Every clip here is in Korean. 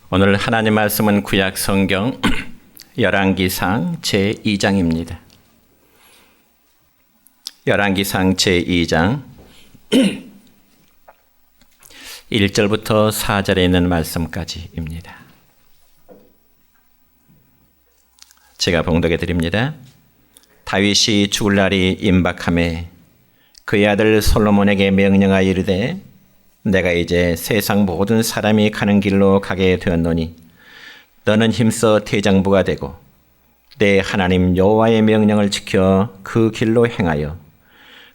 오늘 하나님 말씀은 구약 성경 열왕기상 제2장입니다. 열왕기상 제2장 1절부터 4절에 있는 말씀까지입니다. 제가 봉독해 드립니다. 다윗이 죽을 날이 임박하매 그의 아들 솔로몬에게 명령하여 이르되 내가 이제 세상 모든 사람이 가는 길로 가게 되었노니 너는 힘써 대장부가 되고 내 하나님 여호와의 명령을 지켜 그 길로 행하여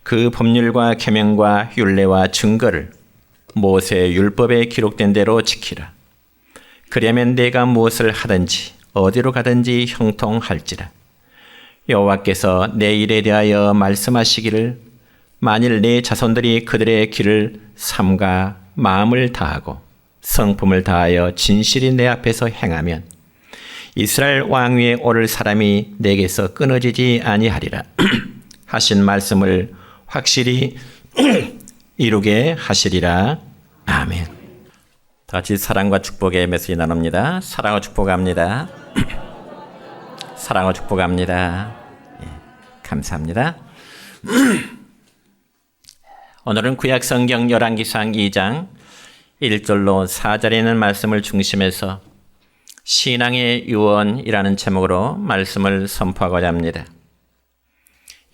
그 법률과 계명과 율례와 증거를 모세의 율법에 기록된 대로 지키라. 그러면 내가 무엇을 하든지 어디로 가든지 형통할지라. 여호와께서 내 일에 대하여 말씀하시기를 만일 내 자손들이 그들의 길을 삼가 마음을 다하고 성품을 다하여 진실히 내 앞에서 행하면 이스라엘 왕 위에 오를 사람이 내게서 끊어지지 아니하리라 하신 말씀을 확실히 이루게 하시리라. 아멘. 다 같이 사랑과 축복의 메시지 나눕니다. 사랑과 축복합니다. 사랑과 축복합니다. 예, 감사합니다. 오늘은 구약 성경 열왕기상 2장 1절로 4절에 있는 말씀을 중심해서 신앙의 유언이라는 제목으로 말씀을 선포하고자 합니다.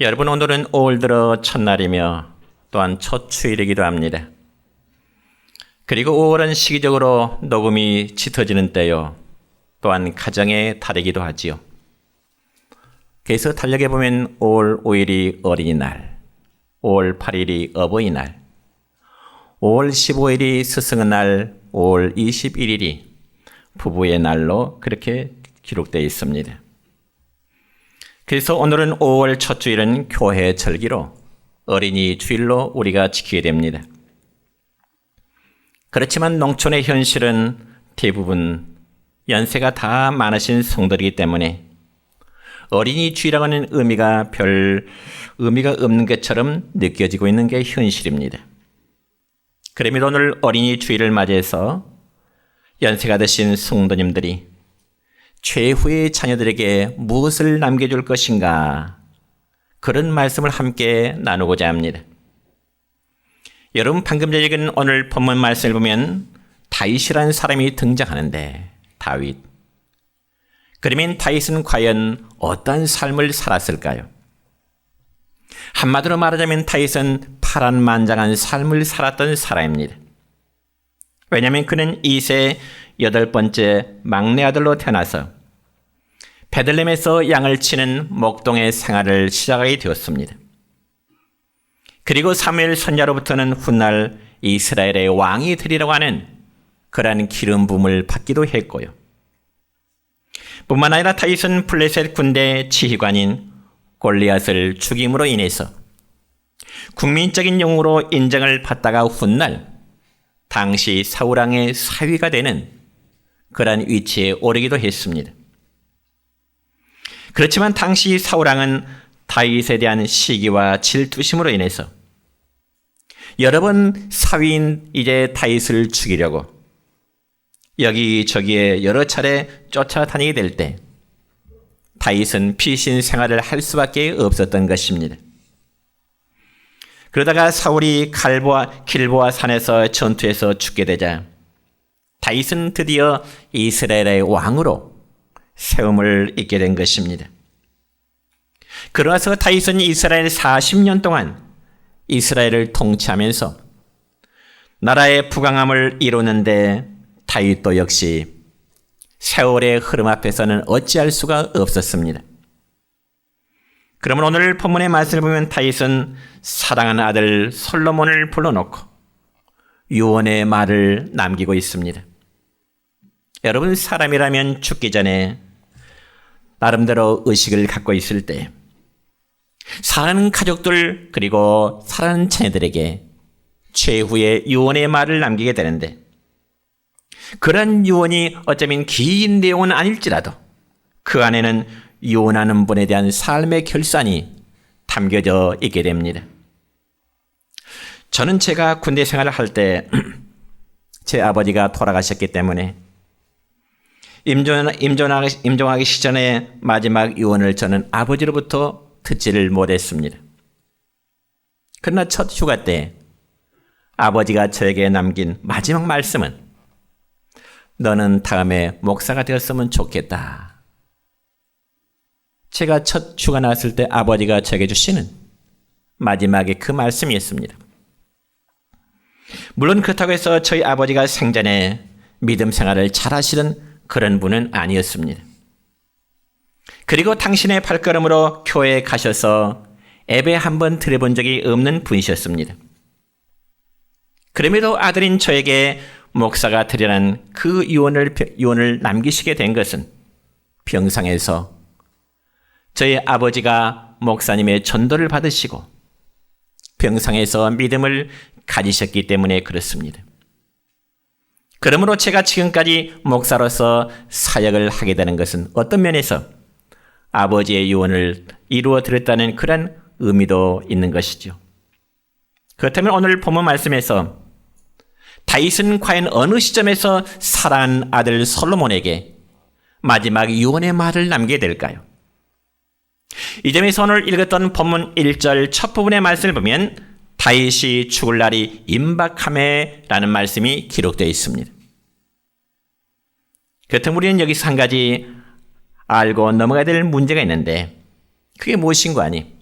여러분, 오늘은 5월 들어 첫날이며 또한 첫 주일이기도 합니다. 그리고 5월은 시기적으로 녹음이 짙어지는 때요, 또한 가정의 달이기도 하지요. 그래서 달력에 보면 5월 5일이 어린이날, 5월 8일이 어버이날, 5월 15일이 스승의 날, 5월 21일이 부부의 날로 그렇게 기록되어 있습니다. 그래서 오늘은 5월 첫 주일은 교회 절기로 어린이 주일로 우리가 지키게 됩니다. 그렇지만 농촌의 현실은 대부분 연세가 다 많으신 성도이기 때문에 어린이 주일이라고 하는 의미가 별 의미가 없는 것처럼 느껴지고 있는 게 현실입니다. 그러면 오늘 어린이 주일을 맞이해서 연세가 드신 성도님들이 최후의 자녀들에게 무엇을 남겨줄 것인가, 그런 말씀을 함께 나누고자 합니다. 여러분, 방금 전에 읽은 오늘 본문 말씀을 보면 다윗이라는 사람이 등장하는데, 다윗. 그러면 다윗은 과연 어떤 삶을 살았을까요? 한마디로 말하자면 다윗은 파란만장한 삶을 살았던 사람입니다. 왜냐하면 그는 이세 8번째 막내 아들로 태어나서 베들레헴에서 양을 치는 목동의 생활을 시작하게 되었습니다. 그리고 사무엘 선지자로부터는 훗날 이스라엘의 왕이 되리라고 하는 그러한 기름 부음을 받기도 했고요. 뿐만 아니라 다윗은 블레셋 군대 지휘관인 골리앗을 죽임으로 인해서 국민적인 영웅으로 인정을 받다가 훗날 당시 사울왕의 사위가 되는 그러한 위치에 오르기도 했습니다. 그렇지만 당시 사울왕은 다윗에 대한 시기와 질투심으로 인해서 여러 번 사위인 이제 다윗을 죽이려고 여기저기에 여러 차례 쫓아다니게 될 때 다윗은 피신 생활을 할 수밖에 없었던 것입니다. 그러다가 사울이 길보아 산에서 전투에서 죽게 되자 다윗은 드디어 이스라엘의 왕으로 세움을 입게 된 것입니다. 그러나서 다윗은 이스라엘 40년 동안 이스라엘을 통치하면서 나라의 부강함을 이루는데 다윗도 역시 세월의 흐름 앞에서는 어찌할 수가 없었습니다. 그러면 오늘 본문의 말씀을 보면 다윗은 사랑하는 아들 솔로몬을 불러놓고 유언의 말을 남기고 있습니다. 여러분, 사람이라면 죽기 전에 나름대로 의식을 갖고 있을 때 사랑하는 가족들 그리고 사랑하는 자녀들에게 최후의 유언의 말을 남기게 되는데, 그런 유언이 어쩌면 긴 내용은 아닐지라도 그 안에는 유언하는 분에 대한 삶의 결산이 담겨져 있게 됩니다. 저는 제가 군대 생활을 할 때 제 아버지가 돌아가셨기 때문에 임종하기 시전에 마지막 유언을 저는 아버지로부터 듣지를 못했습니다. 그러나 첫 휴가 때 아버지가 저에게 남긴 마지막 말씀은 너는 다음에 목사가 되었으면 좋겠다. 제가 첫 휴가 나왔을 때 아버지가 저에게 주시는 마지막의 그 말씀이었습니다. 물론 그렇다고 해서 저희 아버지가 생전에 믿음 생활을 잘하시는 그런 분은 아니었습니다. 그리고 당신의 발걸음으로 교회에 가셔서 예배 한 번 드려본 적이 없는 분이셨습니다. 그럼에도 아들인 저에게 목사가 되려는 그 유언을 남기시게 된 것은 병상에서 저희 아버지가 목사님의 전도를 받으시고 병상에서 믿음을 가지셨기 때문에 그렇습니다. 그러므로 제가 지금까지 목사로서 사역을 하게 되는 것은 어떤 면에서 아버지의 유언을 이루어 드렸다는 그런 의미도 있는 것이죠. 그렇다면 오늘 본문 말씀에서 다윗은 과연 어느 시점에서 사랑하는 아들 솔로몬에게 마지막 유언의 말을 남기게 될까요? 이 점에서 오늘 읽었던 본문 1절 첫 부분의 말씀을 보면 다윗이 죽을 날이 임박하매라는 말씀이 기록되어 있습니다. 그렇다면 우리는 여기서 한 가지 알고 넘어가야 될 문제가 있는데 그게 무엇인가 하니?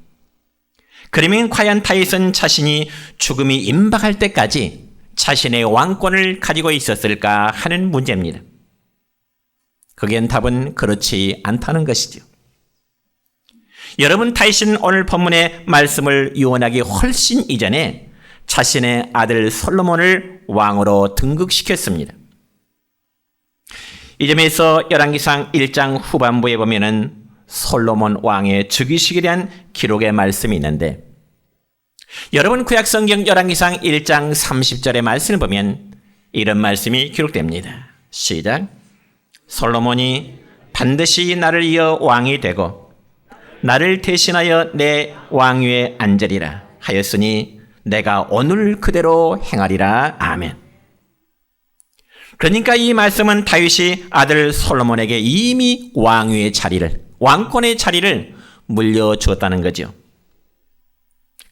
그러면 과연 다윗은 자신이 죽음이 임박할 때까지 자신의 왕권을 가지고 있었을까 하는 문제입니다. 거기엔 답은 그렇지 않다는 것이죠. 여러분, 다윗은 오늘 본문의 말씀을 유언하기 훨씬 이전에 자신의 아들 솔로몬을 왕으로 등극시켰습니다. 이 점에서 열왕기상 1장 후반부에 보면은 솔로몬 왕의 즉위식에 대한 기록의 말씀이 있는데 여러분 구약성경 열왕기상 1장 30절의 말씀을 보면 이런 말씀이 기록됩니다. 시작. 솔로몬이 반드시 나를 이어 왕이 되고 나를 대신하여 내 왕위에 앉으리라 하였으니 내가 오늘 그대로 행하리라. 아멘. 그러니까 이 말씀은 다윗이 아들 솔로몬에게 이미 왕위의 자리를, 왕권의 자리를 물려주었다는 거죠.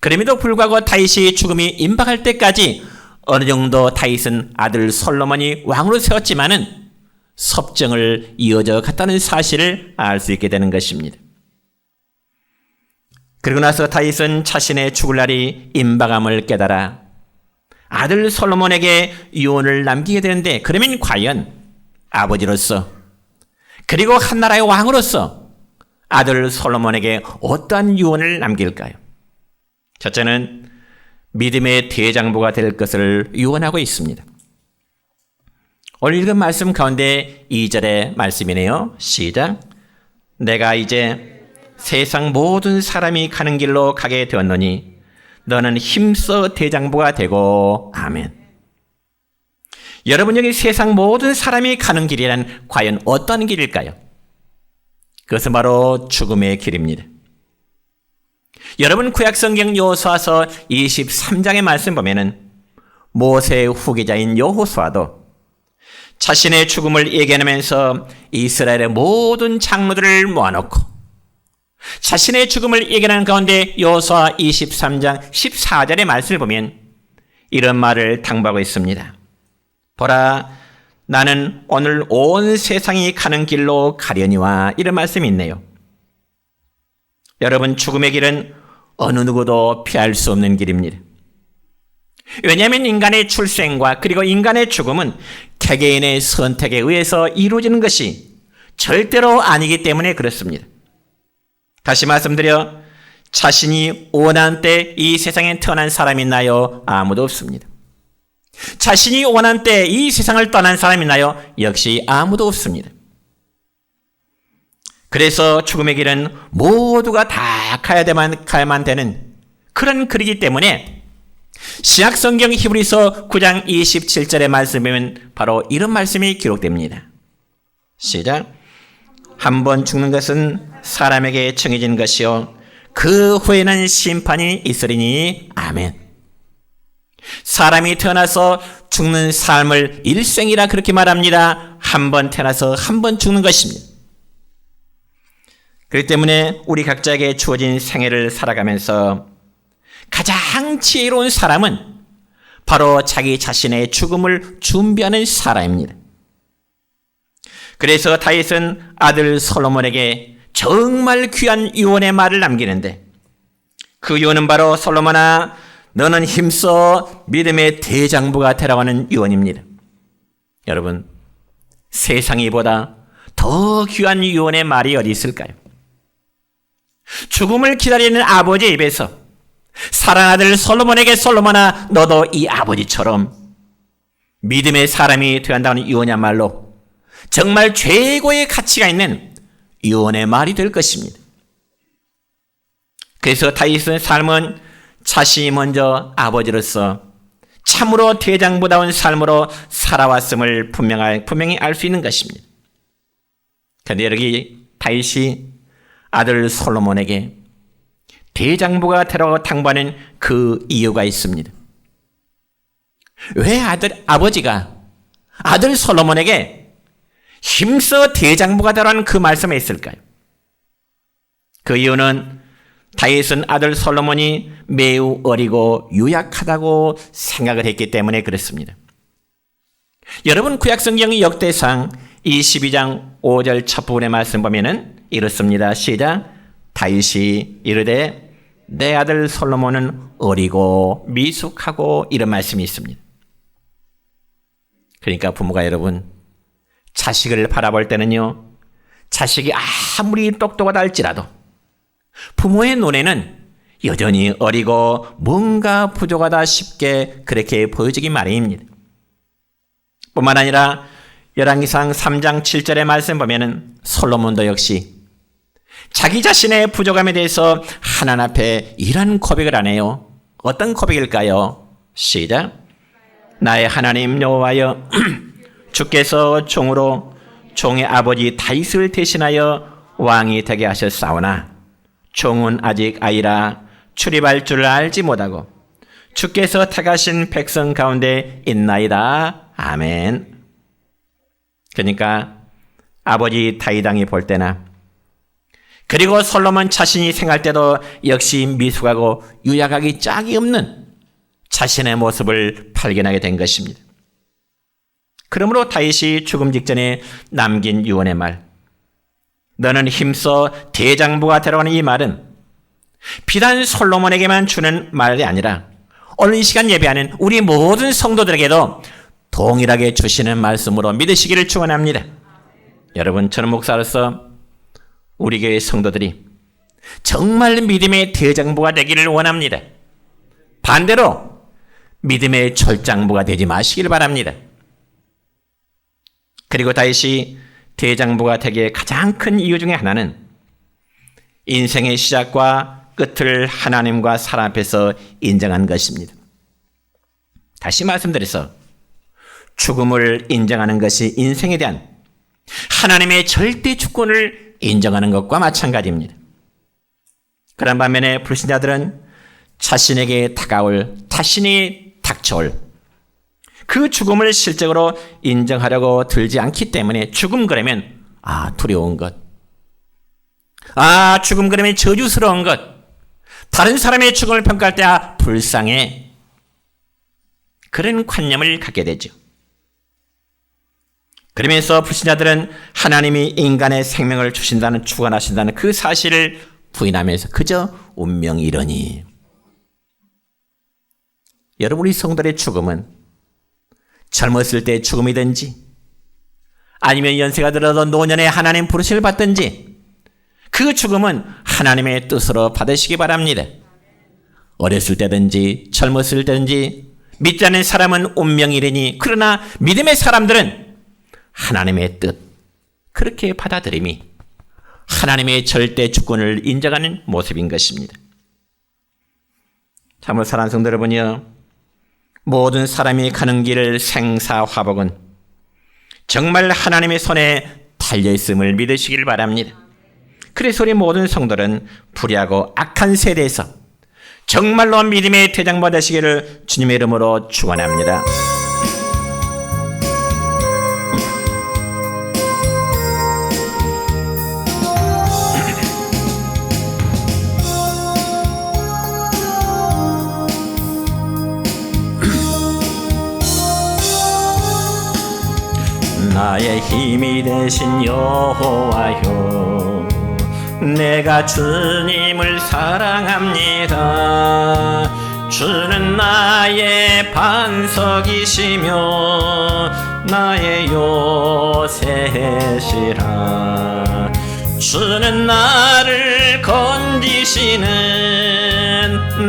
그럼에도 불구하고 다윗이 죽음이 임박할 때까지 어느 정도 다윗은 아들 솔로몬이 왕으로 세웠지만은 섭정을 이어져 갔다는 사실을 알 수 있게 되는 것입니다. 그리고 나서 다윗은 자신의 죽을 날이 임박함을 깨달아 아들 솔로몬에게 유언을 남기게 되는데 그러면 과연 아버지로서 그리고 한 나라의 왕으로서 아들 솔로몬에게 어떠한 유언을 남길까요? 첫째는 믿음의 대장부가 될 것을 유언하고 있습니다. 오늘 읽은 말씀 가운데 2절의 말씀이네요. 시작. 내가 이제 세상 모든 사람이 가는 길로 가게 되었노니 너는 힘써 대장부가 되고. 아멘. 여러분, 여기 세상 모든 사람이 가는 길이란 과연 어떤 길일까요? 그것은 바로 죽음의 길입니다. 여러분, 구약성경 여호수아서 23장의 말씀 보면은 모세의 후계자인 여호수아도 자신의 죽음을 예견하면서 이스라엘의 모든 장로들을 모아놓고 자신의 죽음을 예견하는 가운데 여호수아 23장 14절의 말씀을 보면 이런 말을 당부하고 있습니다. 보라, 나는 오늘 온 세상이 가는 길로 가려니와. 이런 말씀이 있네요. 여러분, 죽음의 길은 어느 누구도 피할 수 없는 길입니다. 왜냐하면 인간의 출생과 그리고 인간의 죽음은 개개인의 선택에 의해서 이루어지는 것이 절대로 아니기 때문에 그렇습니다. 다시 말씀드려 자신이 원하는 때 이 세상에 태어난 사람이 있나요? 아무도 없습니다. 자신이 원하는 때 이 세상을 떠난 사람이 있나요? 역시 아무도 없습니다. 그래서 죽음의 길은 모두가 다 가야만 되는 그런 길이기 때문에 신약성경 히브리서 9장 27절의 말씀이면 바로 이런 말씀이 기록됩니다. 시작. 한 번 죽는 것은 사람에게 정해진 것이요 그 후에는 심판이 있으리니. 아멘. 사람이 태어나서 죽는 삶을 일생이라 그렇게 말합니다. 한 번 태어나서 한 번 죽는 것입니다. 그렇기 때문에 우리 각자에게 주어진 생애를 살아가면서 가장 지혜로운 사람은 바로 자기 자신의 죽음을 준비하는 사람입니다. 그래서 다윗은 아들 솔로몬에게 정말 귀한 유언의 말을 남기는데, 그 유언은 바로 솔로몬아, 너는 힘써 믿음의 대장부가 되라고 하는 유언입니다. 여러분, 세상이 보다 더 귀한 유언의 말이 어디 있을까요? 죽음을 기다리는 아버지의 입에서 사랑하는 아들 솔로몬에게 솔로몬아, 너도 이 아버지처럼 믿음의 사람이 되어야 한다는 유언이야말로 정말 최고의 가치가 있는 유언의 말이 될 것입니다. 그래서 다윗의 삶은 자신이 먼저 아버지로서 참으로 대장부다운 삶으로 살아왔음을 분명히 알 수 있는 것입니다. 그런데 여기 다윗이 아들 솔로몬에게 대장부가 되라고 당부하는 그 이유가 있습니다. 왜 아버지가 아들 솔로몬에게 힘써 대장부가 되라는 그 말씀에 있을까요? 그 이유는 다윗은 아들 솔로몬이 매우 어리고 유약하다고 생각을 했기 때문에 그렇습니다. 여러분, 구약성경 역대상 22장 5절 첫 부분의 말씀 보면은 이렇습니다. 시작. 다윗이 이르되 내 아들 솔로몬은 어리고 미숙하고, 이런 말씀이 있습니다. 그러니까 부모가 여러분, 자식을 바라볼 때는요, 자식이 아무리 똑똑하다 할지라도 부모의 눈에는 여전히 어리고 뭔가 부족하다 싶게 그렇게 보여지기 마련입니다. 뿐만 아니라 열왕기상 3장 7절의 말씀 보면은 솔로몬도 역시 자기 자신의 부족함에 대해서 하나님 앞에 이런 고백을 안 해요. 어떤 고백일까요? 시작. 나의 하나님 여호와여, 주께서 종으로 종의 아버지 다윗을 대신하여 왕이 되게 하셨사오나 종은 아직 아이라 출입할 줄 알지 못하고 주께서 택하신 백성 가운데 있나이다. 아멘. 그러니까 아버지 다윗 왕이 볼 때나, 그리고 솔로몬 자신이 생각할 때도 역시 미숙하고 유약하기 짝이 없는 자신의 모습을 발견하게 된 것입니다. 그러므로 다윗이 죽음 직전에 남긴 유언의 말, 너는 힘써 대장부가 되라고 하는 이 말은 비단 솔로몬에게만 주는 말이 아니라 오늘 이 시간 예배하는 우리 모든 성도들에게도 동일하게 주시는 말씀으로 믿으시기를 축원합니다. 여러분, 저는 목사로서 우리 교회 성도들이 정말 믿음의 대장부가 되기를 원합니다. 반대로 믿음의 절장부가 되지 마시길 바랍니다. 그리고 다윗이 대장부가 되기에 가장 큰 이유 중에 하나는 인생의 시작과 끝을 하나님과 사람 앞에서 인정한 것입니다. 다시 말씀드려서 죽음을 인정하는 것이 인생에 대한 하나님의 절대 주권을 인정하는 것과 마찬가지입니다. 그런 반면에 불신자들은 자신에게 다가올, 자신이 닥쳐올 그 죽음을 실적으로 인정하려고 들지 않기 때문에 죽음 그러면 두려운 것, 죽음 그러면 저주스러운 것, 다른 사람의 죽음을 평가할 때 불쌍해, 그런 관념을 갖게 되죠. 그러면서 불신자들은 하나님이 인간의 생명을 주신다는, 주관하신다는 그 사실을 부인하면서 그저 운명이 이러니. 여러분, 우리 성도의 죽음은 젊었을 때 죽음이든지 아니면 연세가 들어도 노년에 하나님 부르심을 받든지 그 죽음은 하나님의 뜻으로 받으시기 바랍니다. 어렸을 때든지 젊었을 때든지 믿지 않는 사람은 운명이 이르니, 그러나 믿음의 사람들은 하나님의 뜻, 그렇게 받아들임이 하나님의 절대 주권을 인정하는 모습인 것입니다. 참으로 사랑하는 성도 여러분이요, 모든 사람이 가는 길 생사화복은 정말 하나님의 손에 달려있음을 믿으시길 바랍니다. 그래서 우리 모든 성도는 불의하고 악한 세대에서 정말로 믿음의 대장부 되시기를 주님의 이름으로 축원합니다. 나의 힘이 되신 여호와여, 내가 주님을 사랑합니다. 주는 나의 반석이시며 나의 요새시라. 주는 나를 건지시는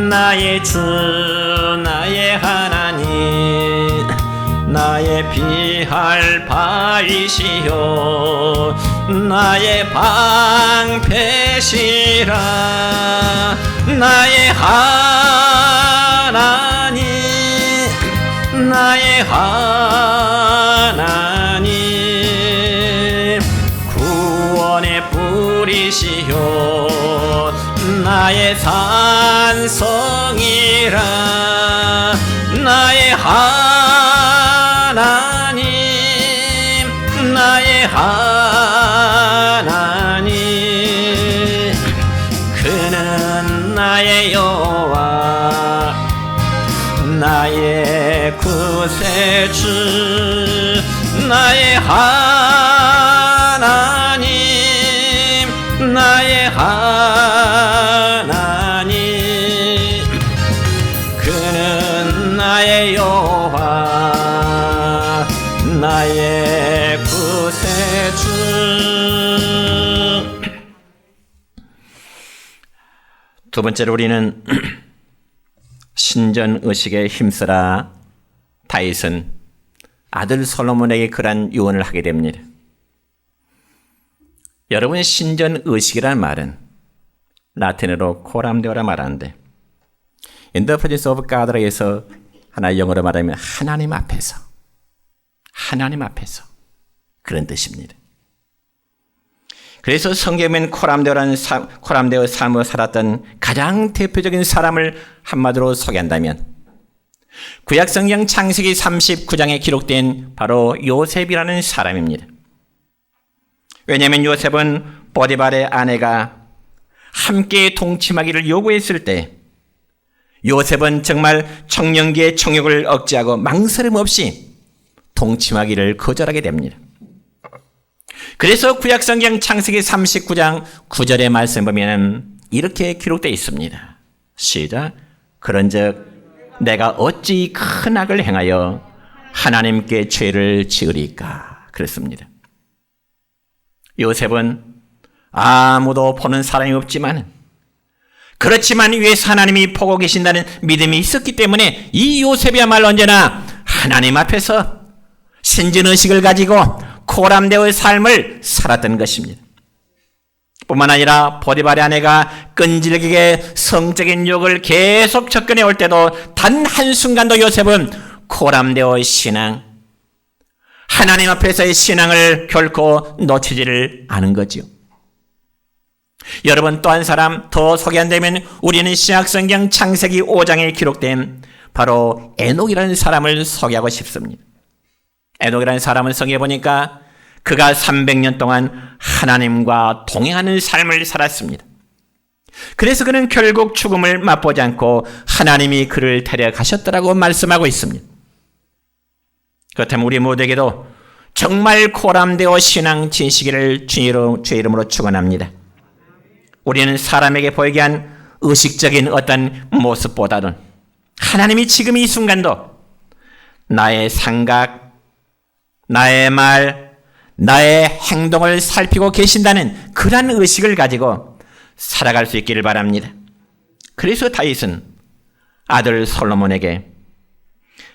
나의 주, 나의 하나님, 나의 피할 바이시여 나의 방패시라. 나의 하나님, 나의 하나님, 구원의 뿌리시여 나의 산성이라. 나의 하나님, 나의 하나님, 그는 나의 여호와, 나의 구세주, 나의 하나님, 나의 하나님, 그는 나의 여호와, 나의 구세주. 두 번째로 우리는 신전 의식에 힘쓰라 다윗은 아들 솔로몬에게 그러한 유언을 하게 됩니다. 여러분, 신전 의식이라는 말은 라틴어로 코람데오라 말하는데 In the presence of God라 해서 하나 영어로 말하면 하나님 앞에서 그런 뜻입니다. 그래서 성경에는 코람데오 삶을 살았던 가장 대표적인 사람을 한마디로 소개한다면 구약성경 창세기 39장에 기록된 바로 요셉이라는 사람입니다. 왜냐하면 요셉은 보디발의 아내가 함께 동침하기를 요구했을 때 요셉은 정말 청년기의 정욕을 억제하고 망설임 없이 동침하기를 거절하게 됩니다. 그래서 구약성경 창세기 39장 9절의 말씀 보면 이렇게 기록되어 있습니다. 시작. 그런즉 내가 어찌 큰 악을 행하여 하나님께 죄를 지으리까. 그랬습니다. 요셉은 아무도 보는 사람이 없지만 그렇지만 위에서 하나님이 보고 계신다는 믿음이 있었기 때문에 이 요셉이야말로 언제나 하나님 앞에서 신전의식을 가지고 코람데오의 삶을 살았던 것입니다. 뿐만 아니라 보디발의 아내가 끈질기게 성적인 욕을 계속 접근해 올 때도 단 한순간도 요셉은 코람데오의 신앙, 하나님 앞에서의 신앙을 결코 놓치지를 않은 거지요. 여러분, 또 한 사람 더 소개한다면 우리는 신약성경 창세기 5장에 기록된 바로 에녹이라는 사람을 소개하고 싶습니다. 에녹이라는 사람을 성경에 보니까 그가 300년 동안 하나님과 동행하는 삶을 살았습니다. 그래서 그는 결국 죽음을 맛보지 않고 하나님이 그를 데려가셨더라고 말씀하고 있습니다. 그렇다면 우리 모두에게도 정말 코람데오 신앙 진시기를 주의 이름으로 축원합니다. 우리는 사람에게 보이게 한 의식적인 어떤 모습보다는 하나님이 지금 이 순간도 나의 생각, 나의 말, 나의 행동을 살피고 계신다는 그런 의식을 가지고 살아갈 수 있기를 바랍니다. 그래서 다윗은 아들 솔로몬에게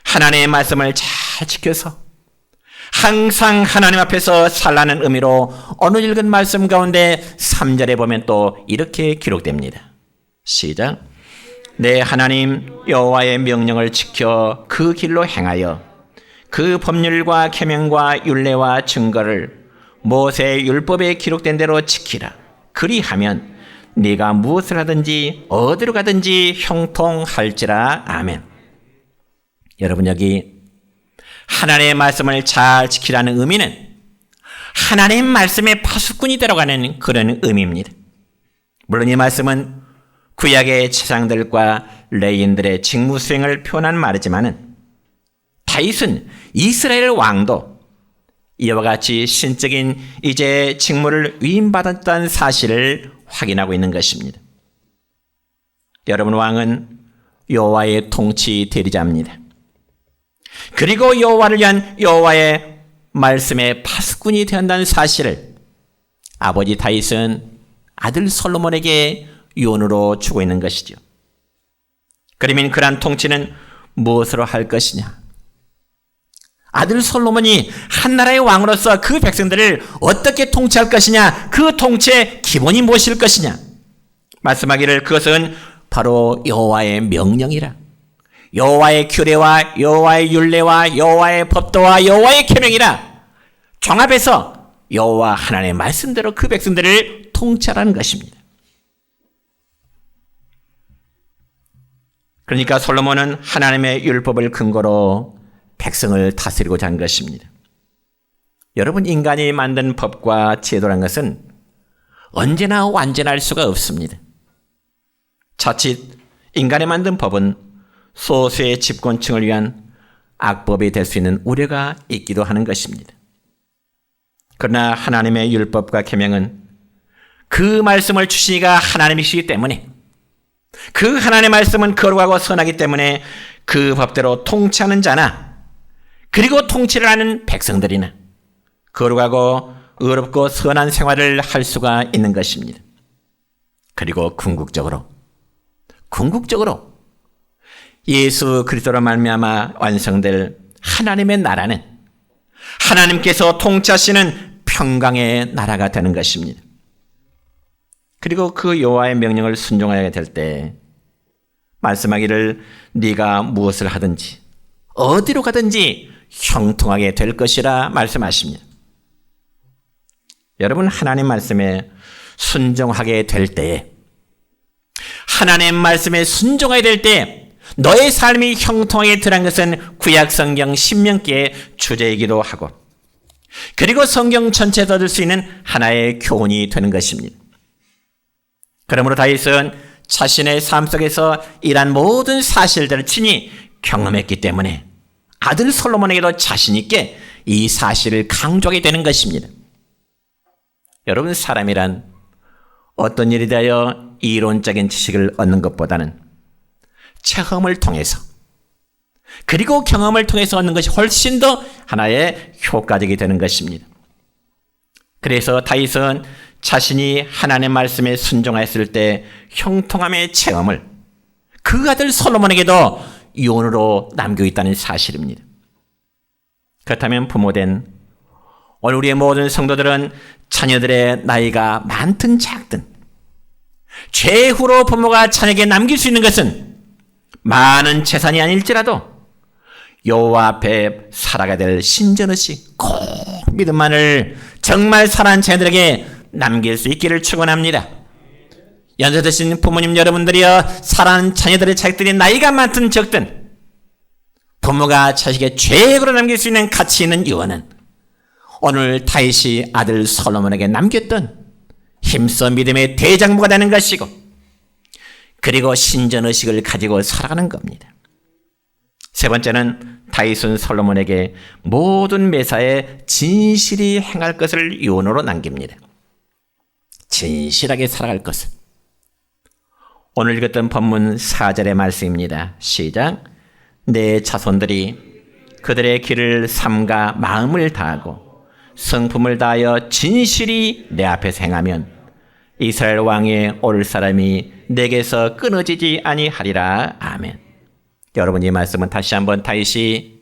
하나님의 말씀을 잘 지켜서 항상 하나님 앞에서 살라는 의미로 오늘 읽은 말씀 가운데 3절에 보면 또 이렇게 기록됩니다. 시작. 내 하나님 여호와의 명령을 지켜 그 길로 행하여 그 법률과 계명과 율례와 증거를 모세의 율법에 기록된 대로 지키라. 그리하면 네가 무엇을 하든지 어디로 가든지 형통할지라. 아멘. 여러분, 여기 하나님의 말씀을 잘 지키라는 의미는 하나님의 말씀의 파수꾼이 되어가는 그런 의미입니다. 물론 이 말씀은 구약의 제사장들과 레위인들의 직무 수행을 표현한 말이지만은 다윗은 이스라엘 왕도 이와 같이 신적인 이제 직무를 위임받았다는 사실을 확인하고 있는 것입니다. 여러분, 왕은 여호와의 통치 대리자입니다. 그리고 여호와를 위한 여호와의 말씀의 파수꾼이 되었다는 사실을 아버지 다윗은 아들 솔로몬에게 유언으로 주고 있는 것이죠. 그러면 그러한 통치는 무엇으로 할 것이냐? 아들 솔로몬이 한 나라의 왕으로서 그 백성들을 어떻게 통치할 것이냐? 그 통치의 기본이 무엇일 것이냐? 말씀하기를 그것은 바로 여호와의 명령이라. 여호와의 규례와 여호와의 율례와 여호와의 법도와 여호와의 계명이라. 종합해서 여호와 하나님의 말씀대로 그 백성들을 통치하라는 것입니다. 그러니까 솔로몬은 하나님의 율법을 근거로 백성을 다스리고자 한 것입니다. 여러분, 인간이 만든 법과 제도란 것은 언제나 완전할 수가 없습니다. 자칫 인간이 만든 법은 소수의 집권층을 위한 악법이 될 수 있는 우려가 있기도 하는 것입니다. 그러나 하나님의 율법과 계명은 그 말씀을 주신 이가 하나님이시기 때문에, 그 하나님의 말씀은 거룩하고 선하기 때문에 그 법대로 통치하는 자나 그리고 통치를 하는 백성들이나 거룩하고 의롭고 선한 생활을 할 수가 있는 것입니다. 그리고 궁극적으로 예수 그리스도로 말미암아 완성될 하나님의 나라는 하나님께서 통치하시는 평강의 나라가 되는 것입니다. 그리고 그 여호와의 명령을 순종하게 될 때 말씀하기를 네가 무엇을 하든지 어디로 가든지 형통하게 될 것이라 말씀하십니다. 여러분, 하나님 말씀에 순종하게 될 때에, 하나님 말씀에 순종하게 될 때 너의 삶이 형통하게 되는 것은 구약성경 신명기의 주제이기도 하고, 그리고 성경 전체에서 얻을 수 있는 하나의 교훈이 되는 것입니다. 그러므로 다윗은 자신의 삶 속에서 이러한 모든 사실들을 친히 경험했기 때문에 아들 솔로몬에게도 자신 있게 이 사실을 강조하게 되는 것입니다. 여러분, 사람이란 어떤 일에 대하여 이론적인 지식을 얻는 것보다는 체험을 통해서, 그리고 경험을 통해서 얻는 것이 훨씬 더 하나의 효과적이 되는 것입니다. 그래서 다윗은 자신이 하나님의 말씀에 순종했을 때 형통함의 체험을 그 아들 솔로몬에게도 유언으로 남겨 있다는 사실입니다. 그렇다면 부모된 오늘 우리의 모든 성도들은 자녀들의 나이가 많든 작든 최후로 부모가 자녀에게 남길 수 있는 것은 많은 재산이 아닐지라도 여호와 앞에 살아가야 될 신전의식, 꼭 믿음만을 정말 사랑하는 자녀들에게 남길 수 있기를 축원합니다. 연세 드신 부모님 여러분들이여, 사랑하는 자녀들의 자식들이 나이가 많든 적든 부모가 자식의 최고로 남길 수 있는 가치 있는 유언은 오늘 다윗이 아들 솔로몬에게 남겼던 힘써 믿음의 대장부가 되는 것이고, 그리고 신전의식을 가지고 살아가는 겁니다. 세 번째는 다윗은 솔로몬에게 모든 매사에 진실이 행할 것을 유언으로 남깁니다. 진실하게 살아갈 것을. 오늘 읽었던 본문 4절의 말씀입니다. 시작. 내 자손들이 그들의 길을 삼가 마음을 다하고 성품을 다하여 진실이 내 앞에서 행하면 이스라엘 왕에 오를 사람이 내게서 끊어지지 아니하리라. 아멘. 여러분, 이 말씀은 다시 한번 다윗이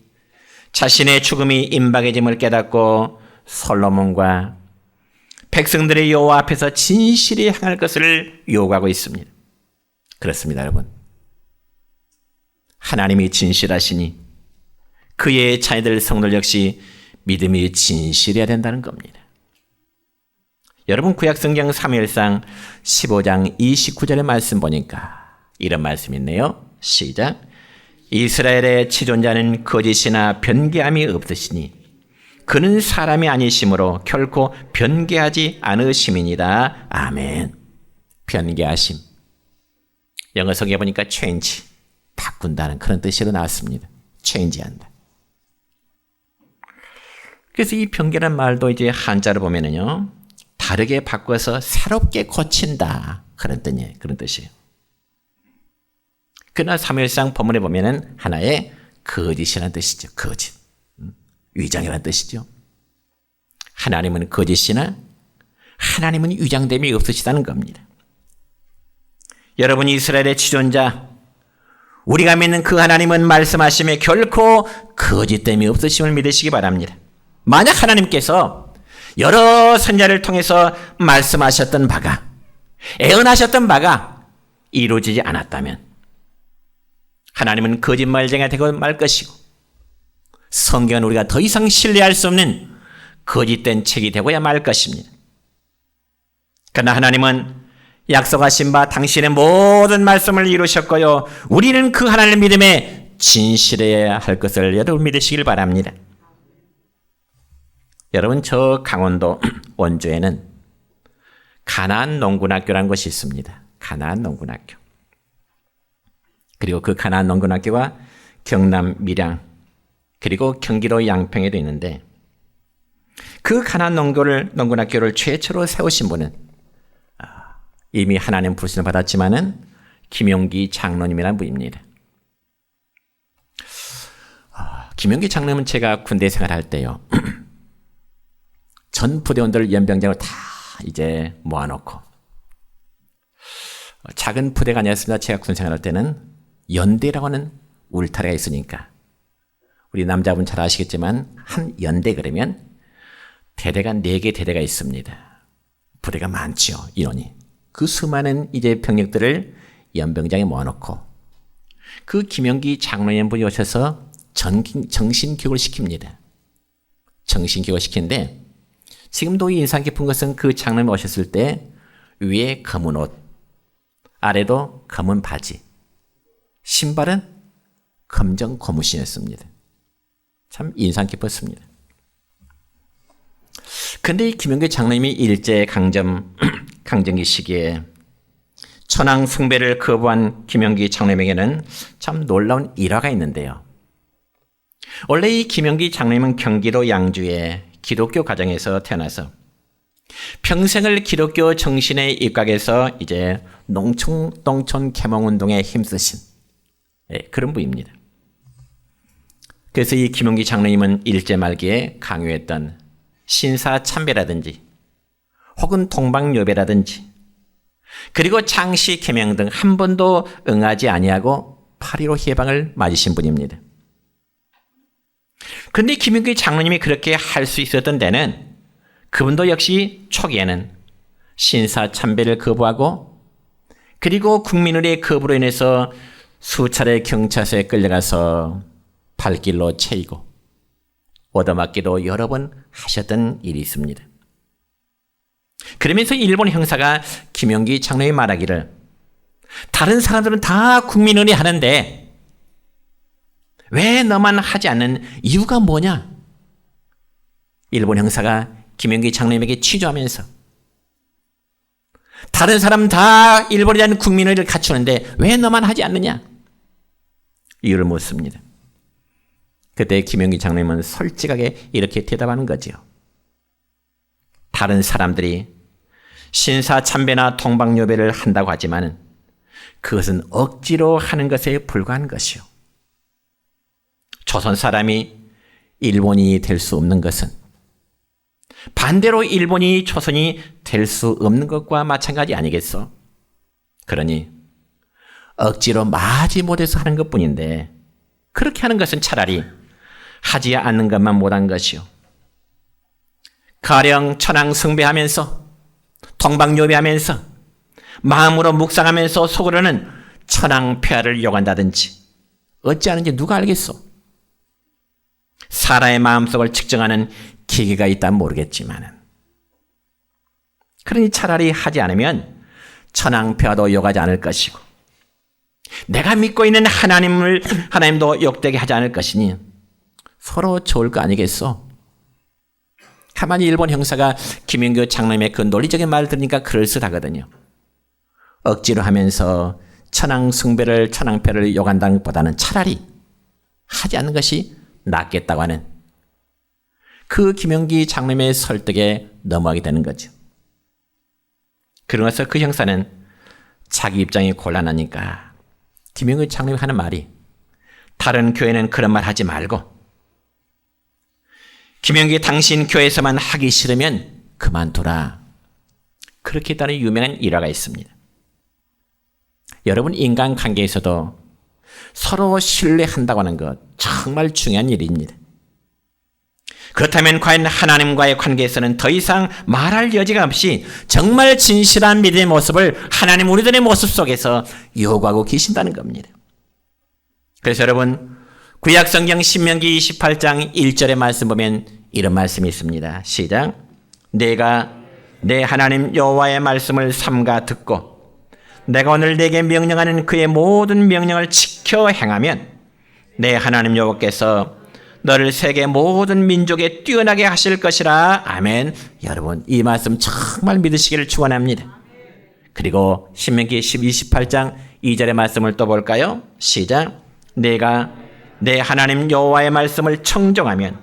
자신의 죽음이 임박해짐을 깨닫고 솔로몬과 백성들의 여호와 앞에서 진실히 행할 것을 요구하고 있습니다. 그렇습니다, 여러분. 하나님이 진실하시니 그의 자녀들 성도들 역시 믿음이 진실해야 된다는 겁니다. 여러분, 구약성경 사무엘상 15장 29절의 말씀 보니까 이런 말씀이 있네요. 시작. 이스라엘의 지존자는 거짓이나 변개함이 없으시니 그는 사람이 아니심으로 결코 변개하지 않으심이니라. 아멘. 변개하심. 영어 성경에 보니까 change, 바꾼다는 그런 뜻으로 나왔습니다. change한다. 그래서 이 변개라는 말도 이제 한자로 보면은요, 다르게 바꿔서 새롭게 고친다. 그런 뜻이에요. 그러나 사무엘상 본문에 보면은 하나의 거짓이라는 뜻이죠. 거짓. 위장이라는 뜻이죠. 하나님은 거짓이나 하나님은 위장됨이 없으시다는 겁니다. 여러분, 이스라엘의 지존자, 우리가 믿는 그 하나님은 말씀하심에 결코 거짓됨이 없으심을 믿으시기 바랍니다. 만약 하나님께서 여러 선자를 통해서 말씀하셨던 바가, 애언하셨던 바가 이루어지지 않았다면 하나님은 거짓말쟁이가 되고 말 것이고, 성경은 우리가 더 이상 신뢰할 수 없는 거짓된 책이 되고야 말 것입니다. 그러나 하나님은 약속하신 바 당신의 모든 말씀을 이루셨고요, 우리는 그 하나님을 믿음에 진실해야 할 것을 여러분 믿으시길 바랍니다. 여러분, 저 강원도 원주에는 가나안 농군학교라는 것이 있습니다. 가나안 농군학교. 그리고 그 가나안 농군학교가 경남 밀양, 그리고 경기도 양평에도 있는데, 그 가나안 농군학교를 최초로 세우신 분은 이미 하나님 부르심을 받았지만은 김용기 장로님이라는 분입니다. 김용기 장로님은 제가 군대 생활할 때요, 전 부대원들 연병장을 다 이제 모아놓고, 작은 부대가 아니었습니다. 제가 군 생활할 때는 연대라고 하는 울타리가 있으니까, 우리 남자분 잘 아시겠지만 한 연대 그러면 대대가 4개 대대가 있습니다. 부대가 많죠, 인원이. 그 수많은 이제 병력들을 연병장에 모아놓고 그 김영기 장로님 분이 오셔서 정신교육을 시킵니다. 정신교육을 시키는데, 지금도 인상 깊은 것은 그 장로님 오셨을 때 위에 검은 옷, 아래도 검은 바지, 신발은 검정 고무신이었습니다. 참 인상 깊었습니다. 그런데 이 김영기 장로님이 일제 강점기 시기에 천황 숭배를 거부한 김영기 장로님에게는 참 놀라운 일화가 있는데요. 원래 이 김영기 장로님은 경기도 양주의 기독교 가정에서 태어나서 평생을 기독교 정신에 입각해서 이제 농촌 계몽운동에 힘쓰신 그런 분입니다. 그래서 이 김용기 장로님은 일제 말기에 강요했던 신사참배라든지 혹은 동방요배라든지, 그리고 장시 계명 등 한 번도 응하지 아니하고 8.15 해방을 맞으신 분입니다. 그런데 김용기 장로님이 그렇게 할 수 있었던 데는 그분도 역시 초기에는 신사참배를 거부하고, 그리고 국민의례 거부로 인해서 수차례 경찰서에 끌려가서 발길로 채이고 얻어맞기도 여러 번 하셨던 일이 있습니다. 그러면서 일본 형사가 김용기 장로의 말하기를, 다른 사람들은 다 국민의례 하는데 왜 너만 하지 않는 이유가 뭐냐? 일본 형사가 김용기 장로님에게 취조하면서, 다른 사람 다 일본에 대한 국민의례를 갖추는데 왜 너만 하지 않느냐? 이유를 묻습니다. 그때 김용기 장로님은 솔직하게 이렇게 대답하는 거죠. 다른 사람들이 신사참배나 동방요배를 한다고 하지만 그것은 억지로 하는 것에 불과한 것이요, 조선 사람이 일본인이 될 수 없는 것은 반대로 일본이 조선이 될 수 없는 것과 마찬가지 아니겠어? 그러니 억지로 마지못해서 하는 것뿐인데, 그렇게 하는 것은 차라리 하지 않는 것만 못한 것이요, 가령 천황 숭배하면서 동방요배하면서 마음으로 묵상하면서 속으로는 천황 폐하를 요구한다든지 어찌하는지 누가 알겠소? 사람의 마음속을 측정하는 기계가 있다면 모르겠지만, 그러니 차라리 하지 않으면 천황 폐하도 욕하지 않을 것이고 내가 믿고 있는 하나님도 욕되게 하지 않을 것이니 서로 좋을 거 아니겠소? 가만히 일본 형사가 김용기 장로님의 그 논리적인 말을 들으니까 그럴듯하거든요. 억지로 하면서 천황 숭배를, 천황패를 욕한다는 것보다는 차라리 하지 않는 것이 낫겠다고 하는 그 김용기 장로님의 설득에 넘어가게 되는 거죠. 그러면서 그 형사는 자기 입장이 곤란하니까 김용기 장로님이 하는 말이 다른 교회는 그런 말 하지 말고 김용기 당신 교회에서만 하기 싫으면 그만두라. 그렇게 했다는 유명한 일화가 있습니다. 여러분 인간관계에서도 서로 신뢰한다고 하는 것 정말 중요한 일입니다. 그렇다면 과연 하나님과의 관계에서는 더 이상 말할 여지가 없이 정말 진실한 믿음의 모습을 하나님 우리들의 모습 속에서 요구하고 계신다는 겁니다. 그래서 여러분 구약성경 신명기 28장 1절의 말씀 보면 이런 말씀이 있습니다. 시작. 내가 내 하나님 여호와의 말씀을 삼가 듣고 내가 오늘 내게 명령하는 그의 모든 명령을 지켜 행하면 내 하나님 여호와께서 너를 세계 모든 민족에 뛰어나게 하실 것이라. 아멘. 여러분 이 말씀 정말 믿으시기를 축원합니다. 그리고 신명기 28장 2절의 말씀을 또 볼까요? 시작. 내가 내 하나님 여호와의 말씀을 청종하면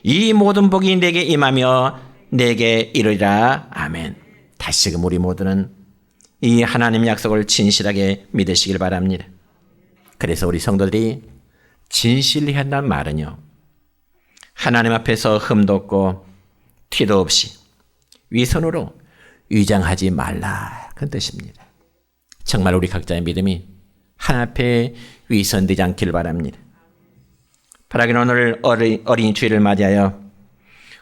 이 모든 복이 내게 임하며 내게 이르리라. 아멘. 다시금 우리 모두는 이 하나님 약속을 진실하게 믿으시길 바랍니다. 그래서 우리 성도들이 진실히 한다는 말은요, 하나님 앞에서 흠도 없고 티도 없이 위선으로 위장하지 말라 그런 뜻입니다. 정말 우리 각자의 믿음이 하나님 앞에 위선되지 않기를 바랍니다. 바라기는 오늘 어린이 주일을 맞이하여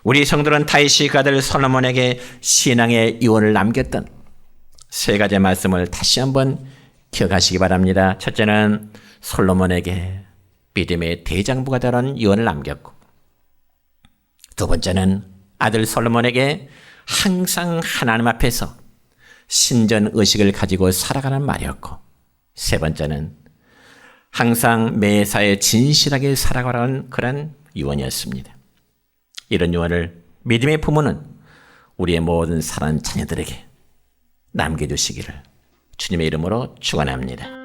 우리 성도는 다윗이 그 아들 솔로몬에게 신앙의 유언을 남겼던 세 가지 말씀을 다시 한번 기억하시기 바랍니다. 첫째는 솔로몬에게 믿음의 대장부가 되라는 유언을 남겼고, 두 번째는 아들 솔로몬에게 항상 하나님 앞에서 신전 의식을 가지고 살아가는 말이었고, 세 번째는 항상 매사에 진실하게 살아가라는 그런 유언이었습니다. 이런 유언을 믿음의 부모는 우리의 모든 사랑하는 자녀들에게 남겨주시기를 주님의 이름으로 축원합니다.